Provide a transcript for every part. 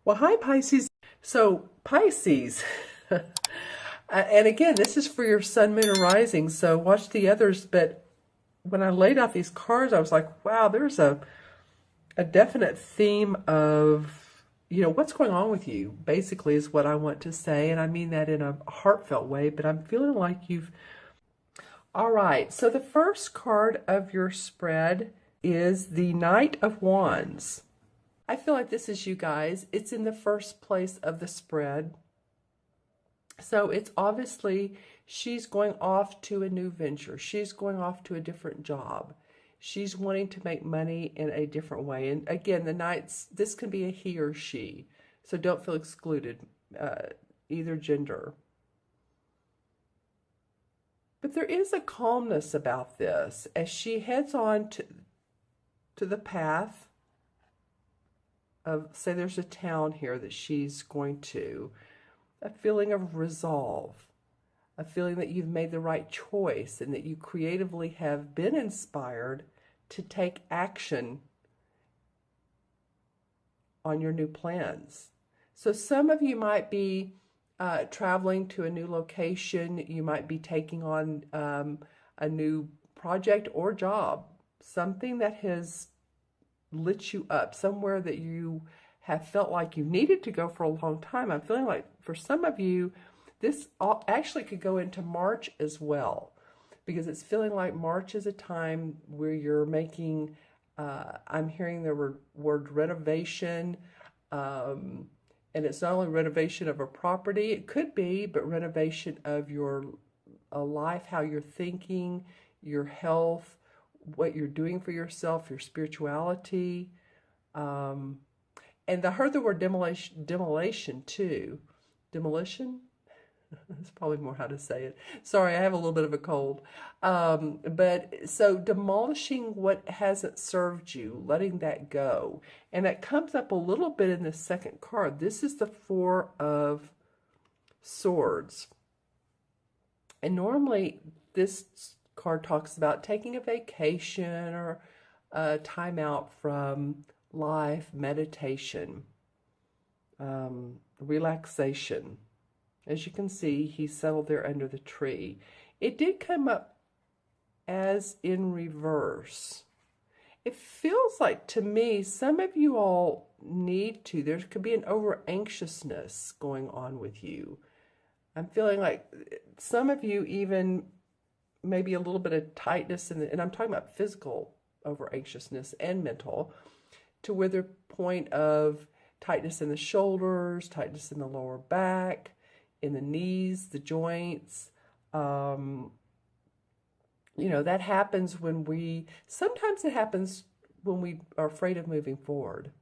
Well, hi, Pisces. So, Pisces, and again, this is for your sun, moon, and rising. So, watch the others. But when I laid out these cards, I was like, wow, there's a definite theme of, what's going on with you, basically, is what I want to say. And I mean that in a heartfelt way, but I'm feeling like you've. All right. So, the first card of your spread is the Knight of Wands. I feel like this is you guys. It's in the first place of the spread. So it's obviously she's going off to a new venture. She's going off to a different job. She's wanting to make money in a different way. And again, the Knights, this can be a he or she. So don't feel excluded, either gender. But there is a calmness about this as she heads on to the path of, say there's a town here that she's going to, a feeling of resolve, a feeling that you've made the right choice and that you creatively have been inspired to take action on your new plans. So some of you might be traveling to a new location. You might be taking on a new project or job, something that has lit you up, somewhere that you have felt like you needed to go for a long time. I'm feeling like for some of you, this actually could go into March as well, because it's feeling like March is a time where you're making, I'm hearing the word renovation, and it's not only renovation of a property, it could be, but renovation of your life, how you're thinking, your health, what you're doing for yourself, your spirituality. And I heard the word demolition too. Demolition? That's probably more how to say it. Sorry, I have a little bit of a cold. But so demolishing what hasn't served you, letting that go. And that comes up a little bit in the second card. This is the Four of Swords. And normally this card talks about taking a vacation or a time out from life, meditation, relaxation. As you can see, he settled there under the tree. It did come up as in reverse. It feels like, to me, some of you all need to, there could be an over anxiousness going on with you. I'm feeling like some of you even maybe a little bit of tightness in the, and I'm talking about physical over anxiousness and mental, to where the point of tightness in the shoulders, tightness in the lower back, in the knees, the joints. That happens when sometimes it happens when we are afraid of moving forward,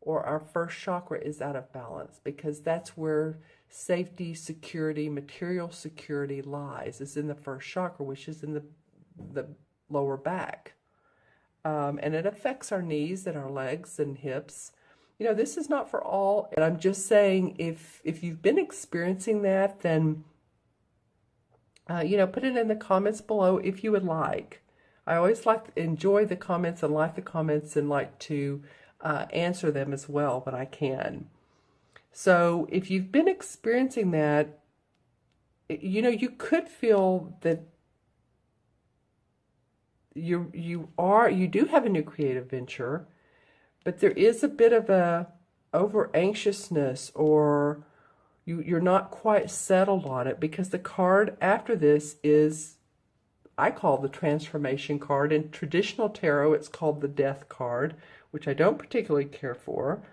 or our first chakra is out of balance, because that's where safety, security, material security lies, is in the first chakra, which is in the lower back. And it affects our knees and our legs and hips. This is not for all. And I'm just saying, if you've been experiencing that, then, put it in the comments below if you would like. I always enjoy the comments and like the comments and like to answer them as well when I can. So if you've been experiencing that, you could feel that you do have a new creative venture, but there is a bit of a over anxiousness, or you're not quite settled on it, because the card after this is, I call the transformation card. In traditional tarot, it's called the death card, which I don't particularly care for.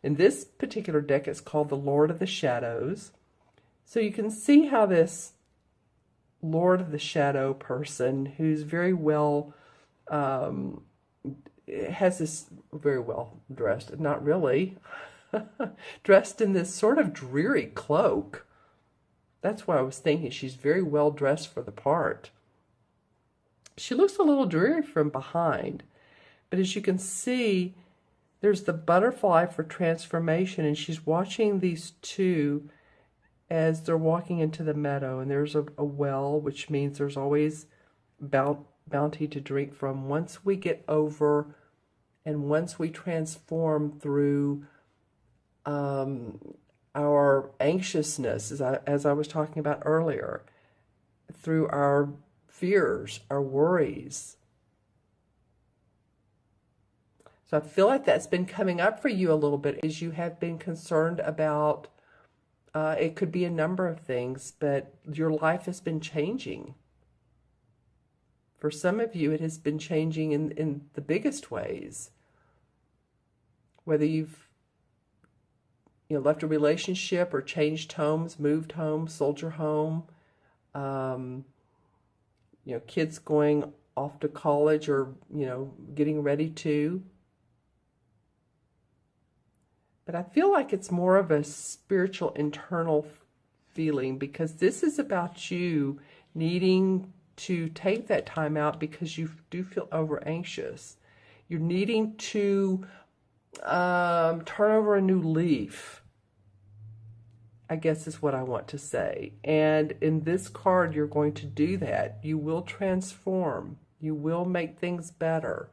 In this particular deck, it's called the Lord of the Shadows. So you can see how this Lord of the Shadow person, who's very well, has this very well dressed, not really, dressed in this sort of dreary cloak. That's what I was thinking. She's very well dressed for the part. She looks a little dreary from behind, but as you can see, there's the butterfly for transformation, and she's watching these two as they're walking into the meadow, and there's a well, which means there's always bounty to drink from. Once we get over and once we transform through our anxiousness, as I was talking about earlier, through our fears, our worries. So I feel like that's been coming up for you a little bit as you have been concerned about, it could be a number of things, but your life has been changing. For some of you, it has been changing in the biggest ways. Whether you've left a relationship or changed homes, moved home, sold your home, kids going off to college or, getting ready to. But I feel like it's more of a spiritual internal feeling, because this is about you needing to take that time out because you do feel over anxious. You're needing to turn over a new leaf, I guess is what I want to say. And in this card, you're going to do that. You will transform. You will make things better.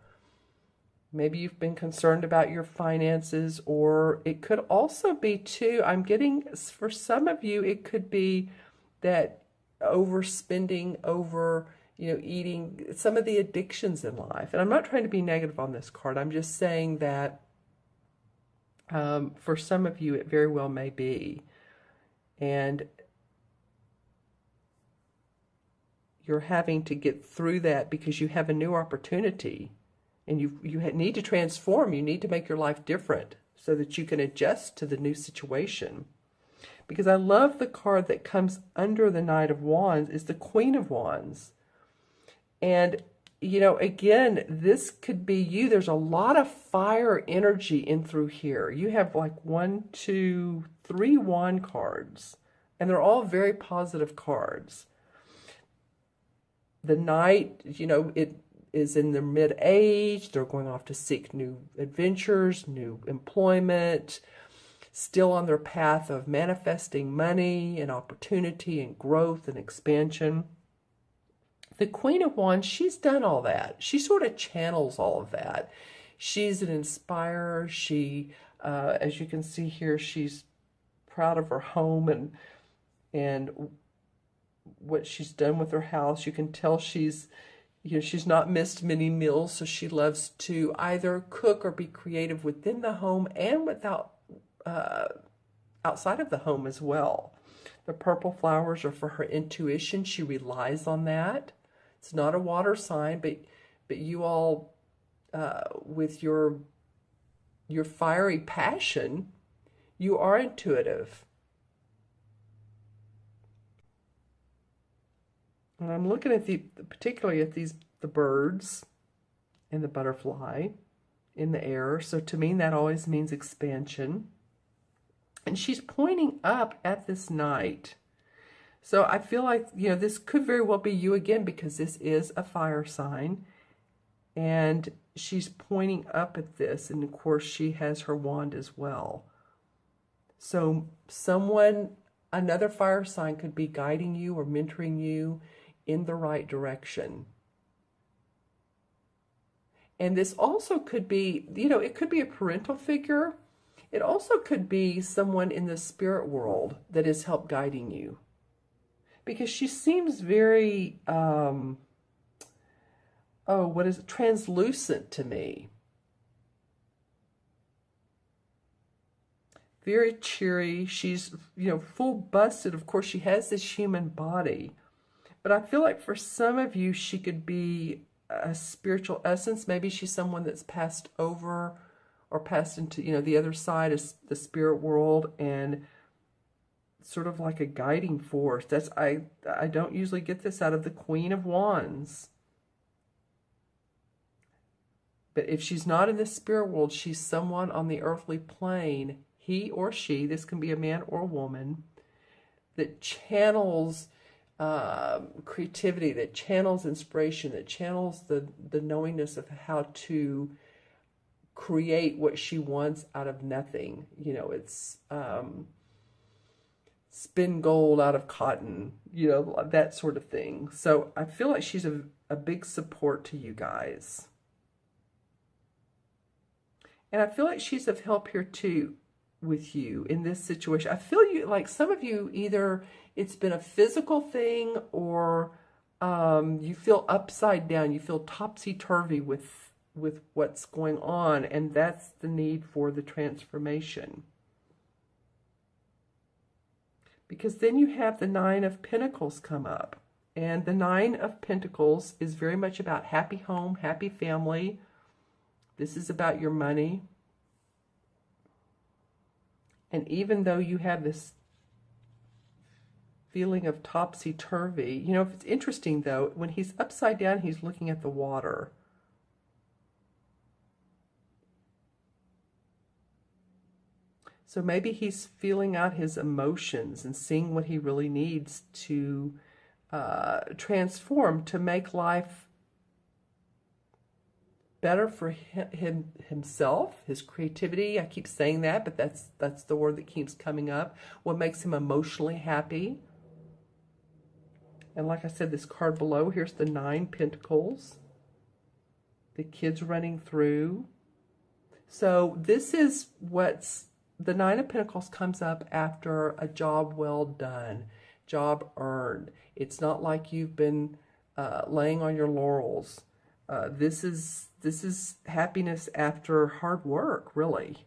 Maybe you've been concerned about your finances, or it could also be too, I'm getting, for some of you, it could be that overspending, eating, some of the addictions in life. And I'm not trying to be negative on this card. I'm just saying that for some of you, it very well may be. And you're having to get through that because you have a new opportunity. And you need to transform. You need to make your life different so that you can adjust to the new situation. Because I love the card that comes under the Knight of Wands is the Queen of Wands. And, again, this could be you. There's a lot of fire energy in through here. You have like 1, 2, 3 wand cards. And they're all very positive cards. The Knight, it is in their mid-age. They're going off to seek new adventures, new employment, still on their path of manifesting money and opportunity and growth and expansion. The Queen of Wands, she's done all that. She sort of channels all of that. She's an inspirer. She, as you can see here, she's proud of her home and what she's done with her house. You can tell she's not missed many meals, so she loves to either cook or be creative within the home and outside of the home as well. The purple flowers are for her intuition. She relies on that. It's not a water sign, but you all, with your fiery passion, you are intuitive. And I'm looking at particularly at the birds and the butterfly in the air. So to me, that always means expansion. And she's pointing up at this Knight. So I feel like, this could very well be you again, because this is a fire sign. And she's pointing up at this. And of course, she has her wand as well. So another fire sign could be guiding you or mentoring you in the right direction. And this also could be, it could be a parental figure. It also could be someone in the spirit world that is help guiding you. Because she seems very, translucent to me. Very cheery. She's, full busted. Of course, she has this human body. But I feel like for some of you, she could be a spiritual essence. Maybe she's someone that's passed over or passed into, the other side of the spirit world, and sort of like a guiding force. I don't usually get this out of the Queen of Wands. But if she's not in the spirit world, she's someone on the earthly plane, he or she, this can be a man or a woman, that channels creativity, that channels inspiration, that channels the knowingness of how to create what she wants out of nothing. It's spin gold out of cotton, that sort of thing. So I feel like she's a big support to you guys. And I feel like she's of help here too. with you in this situation. I feel you, like some of you, either it's been a physical thing or you feel upside down, you feel topsy-turvy with what's going on, and that's the need for the transformation. Because then you have the Nine of Pentacles come up. And the Nine of Pentacles is very much about happy home, happy family. This is about your money. And even though you have this feeling of topsy-turvy, you know, it's interesting though, when he's upside down, he's looking at the water. So maybe he's feeling out his emotions and seeing what he really needs to transform, to make life better for himself, his creativity. I keep saying that, but that's the word that keeps coming up. What makes him emotionally happy. And like I said, this card below, here's the Nine Pentacles. The kids running through. So this is what's, the Nine of Pentacles comes up after a job well done, job earned. It's not like you've been laying on your laurels. This is happiness after hard work, really.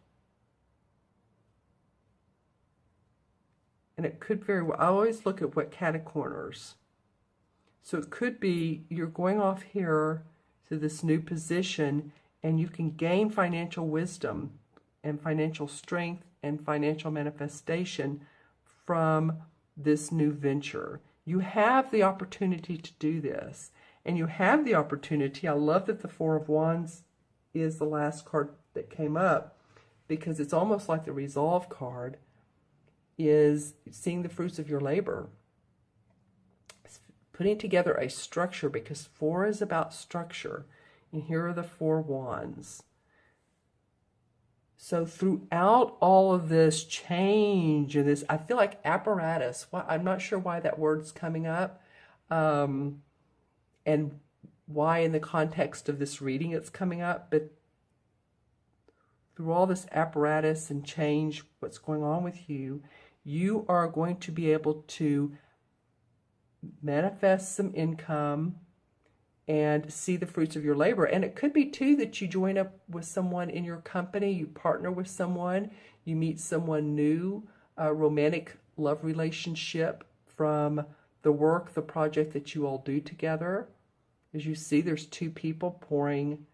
And it could very well, I always look at what catacorners. So it could be you're going off here to this new position and you can gain financial wisdom and financial strength and financial manifestation from this new venture. You have the opportunity to do this. And you have the opportunity. I love that the Four of Wands is the last card that came up, because it's almost like the Resolve card is seeing the fruits of your labor. It's putting together a structure, because four is about structure. And here are the Four Wands. So throughout all of this change and this, I feel like apparatus. I'm not sure why that word's coming up. And why in the context of this reading it's coming up, but through all this apparatus and change, what's going on with you, you are going to be able to manifest some income and see the fruits of your labor. And it could be too that you join up with someone in your company, you partner with someone, you meet someone new, a romantic love relationship from the work, the project that you all do together. As you see, there's two people pouring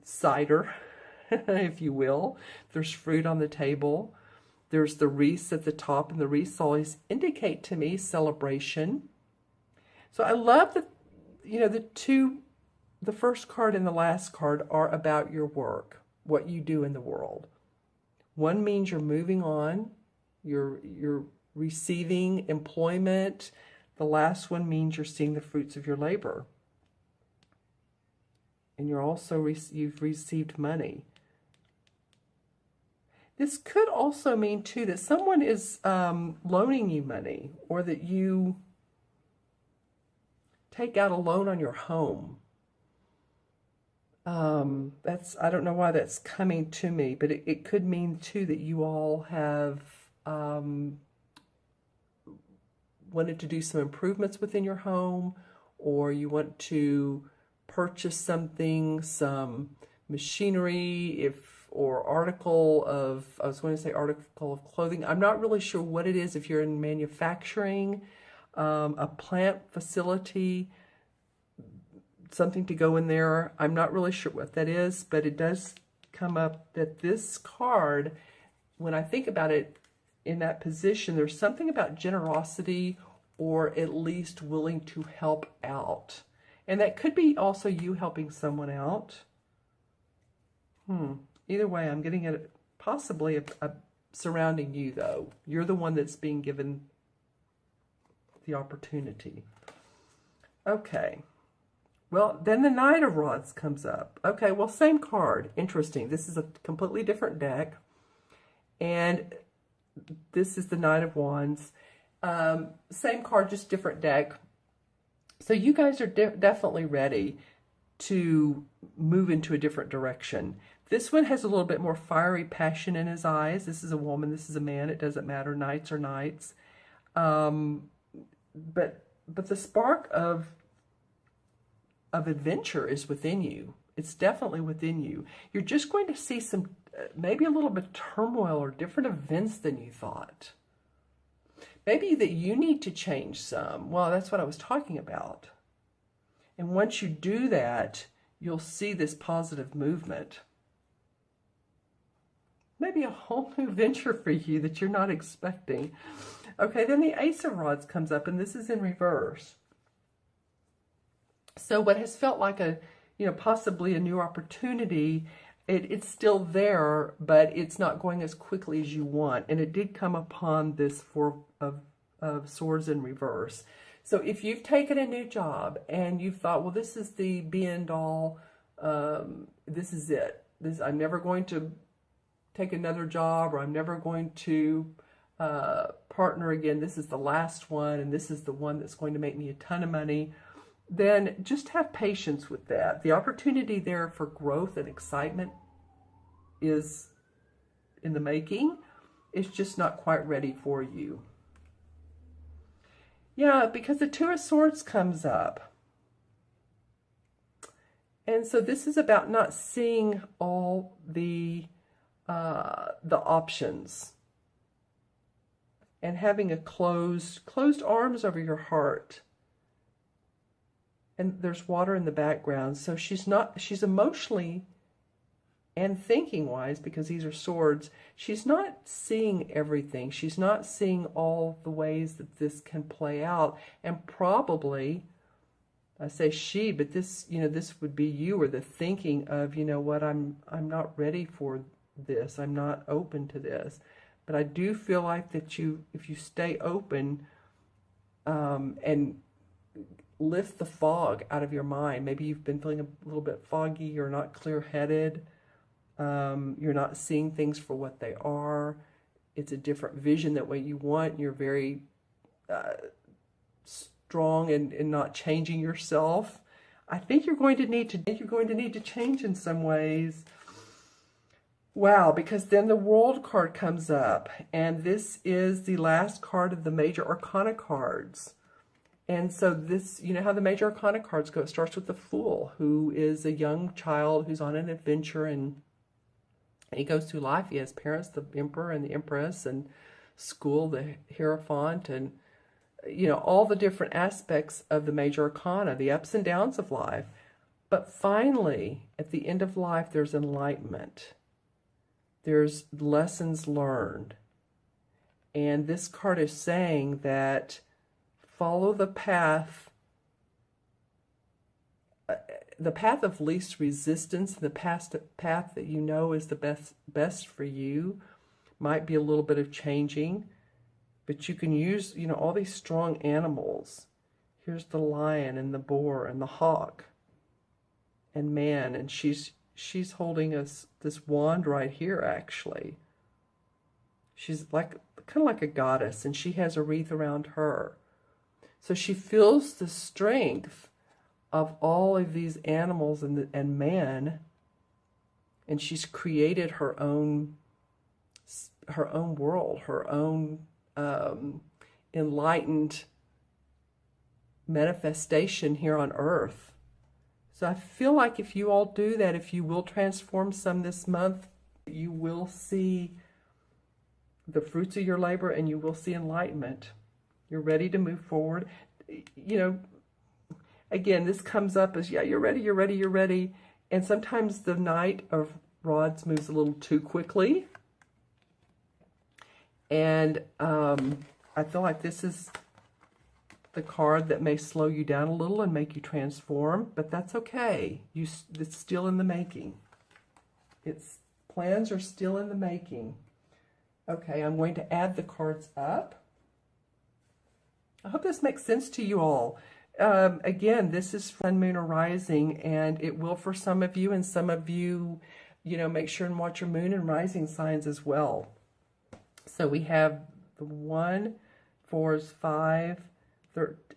cider, if you will. There's fruit on the table. There's the wreaths at the top, and the wreaths always indicate to me celebration. So I love that, you know, the first card and the last card are about your work, what you do in the world. One means you're moving on, you're receiving employment. The last one means you're seeing the fruits of your labor. And you're also, you've received money. This could also mean too that someone is loaning you money, or that you take out a loan on your home. I don't know why that's coming to me, but it could mean too that you all have wanted to do some improvements within your home, or you want to purchase something, some machinery, or article of, I was going to say article of clothing. I'm not really sure what it is. If you're in manufacturing, a plant facility, something to go in there. I'm not really sure what that is, but it does come up that this card, when I think about it, in that position, there's something about generosity, or at least willing to help out. And that could be also you helping someone out. Either way, I'm getting it possibly surrounding you, though. You're the one that's being given the opportunity. Okay. Well, then the Knight of Rods comes up. Okay, well, same card. Interesting. This is a completely different deck. And this is the Knight of Wands. Same card, just different deck. So you guys are definitely ready to move into a different direction. This one has a little bit more fiery passion in his eyes. This is a woman, this is a man. It doesn't matter, nights are nights. But the spark of adventure is within you. It's definitely within you. You're just going to see some, maybe a little bit of turmoil or different events than you thought. Maybe that you need to change some. Well, that's what I was talking about. And once you do that, you'll see this positive movement. Maybe a whole new venture for you that you're not expecting. Okay, then the Ace of Rods comes up, and this is in reverse. So what has felt like a, possibly a new opportunity, it's still there, but it's not going as quickly as you want. And it did come upon this Four of Swords in reverse. So if you've taken a new job and you've thought, well, this is the be and all, this is it. I'm never going to take another job, or I'm never going to partner again. This is the last one, and this is the one that's going to make me a ton of money. Then just have patience with that. The opportunity there for growth and excitement is in the making. It's just not quite ready for you. Yeah, because the Two of Swords comes up. And so this is about not seeing all the options and having a closed arms over your heart. And there's water in the background, so she's emotionally and thinking wise, because these are swords, she's not seeing everything. She's not seeing all the ways that this can play out. And probably, I say she, but this, this would be you, or the thinking of, what, I'm not ready for this. I'm not open to this. But I do feel like that if you stay open and lift the fog out of your mind. Maybe you've been feeling a little bit foggy, you're not clear-headed, you're not seeing things for what they are. It's a different vision that way you want. You're very strong and not changing yourself. I think you're going to need to change in some ways. Wow, because then the World card comes up, and this is the last card of the Major Arcana cards. And so this, how the Major Arcana cards go. It starts with the Fool, who is a young child who's on an adventure, and he goes through life. He has parents, the Emperor and the Empress, and school, the Hierophant, and, all the different aspects of the Major Arcana, the ups and downs of life. But finally, at the end of life, there's enlightenment. There's lessons learned. And this card is saying that follow the path of least resistance, the path that is the best for you. Might be a little bit of changing, but you can use, all these strong animals. Here's the lion and the boar and the hawk and man, and she's holding this wand right here, actually. She's kind of like a goddess, and she has a wreath around her. So she feels the strength of all of these animals and man, and she's created her own world, her own enlightened manifestation here on Earth. So I feel like if you all do that, if you will transform some this month, you will see the fruits of your labor, and you will see enlightenment. You're ready to move forward. Again, this comes up as, yeah, you're ready, you're ready, you're ready. And sometimes the Knight of Rods moves a little too quickly. And I feel like this is the card that may slow you down a little and make you transform, but that's okay. It's still in the making. Plans are still in the making. Okay, I'm going to add the cards up. I hope this makes sense to you all. Again, this is Sun, Moon, or Rising, and it will for some of you, and some of you, make sure and watch your Moon and Rising signs as well. So we have the 1, 4 is 5,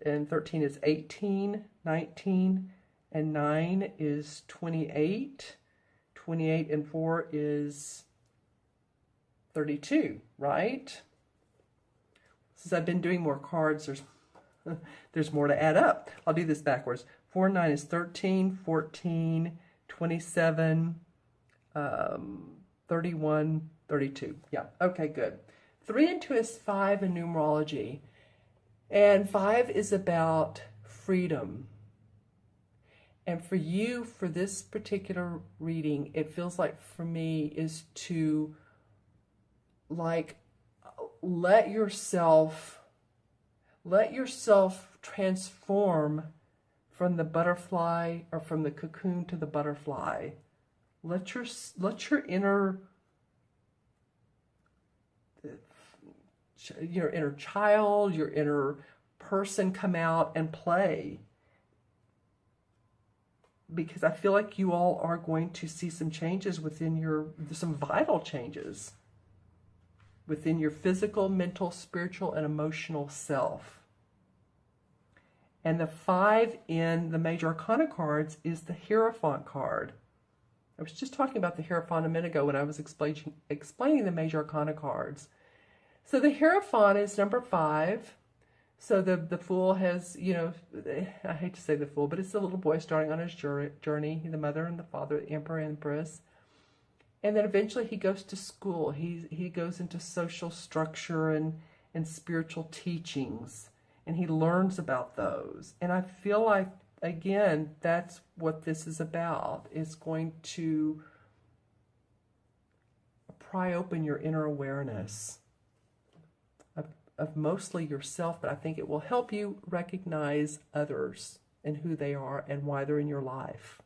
and 13 is 18, 19, and 9 is 28, 28 and 4 is 32, right? Since I've been doing more cards, there's more to add up. I'll do this backwards. 4 and 9 is 13, 14, 27, 31, 32. Yeah, okay, good. 3 and 2 is 5 in numerology. And 5 is about freedom. And for you, for this particular reading, it feels like for me is to like let yourself transform from the butterfly or from the cocoon to the butterfly. Let your inner child, your inner person come out and play. Because I feel like you all are going to see some changes some vital changes within your physical, mental, spiritual, and emotional self. And the 5 in the major arcana cards is the Hierophant card. I was just talking about the Hierophant a minute ago when I was explaining the major arcana cards. So the Hierophant is number 5. So the Fool has, I hate to say the Fool, but it's the little boy starting on his journey, the mother and the father, the emperor and empress. And then eventually he goes to school. He goes into social structure and spiritual teachings. And he learns about those. And I feel like, again, that's what this is about. It's going to pry open your inner awareness of mostly yourself, but I think it will help you recognize others and who they are and why they're in your life.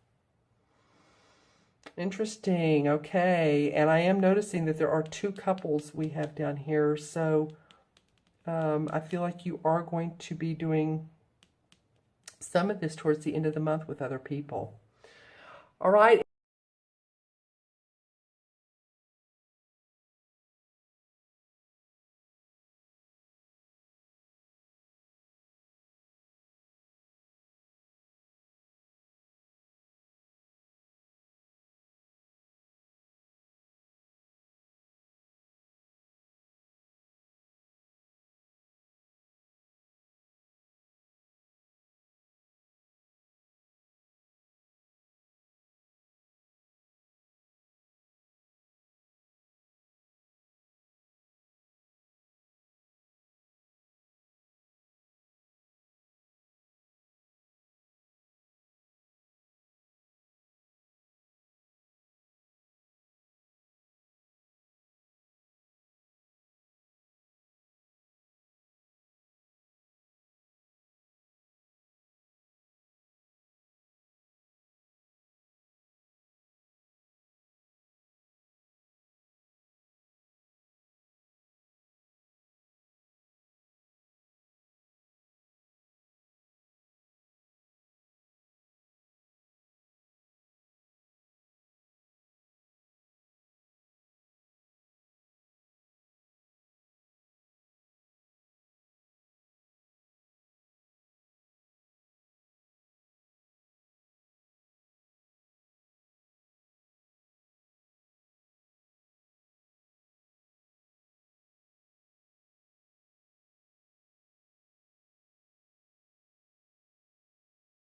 Interesting. Okay. And I am noticing that there are 2 couples we have down here. So I feel like you are going to be doing some of this towards the end of the month with other people. All right.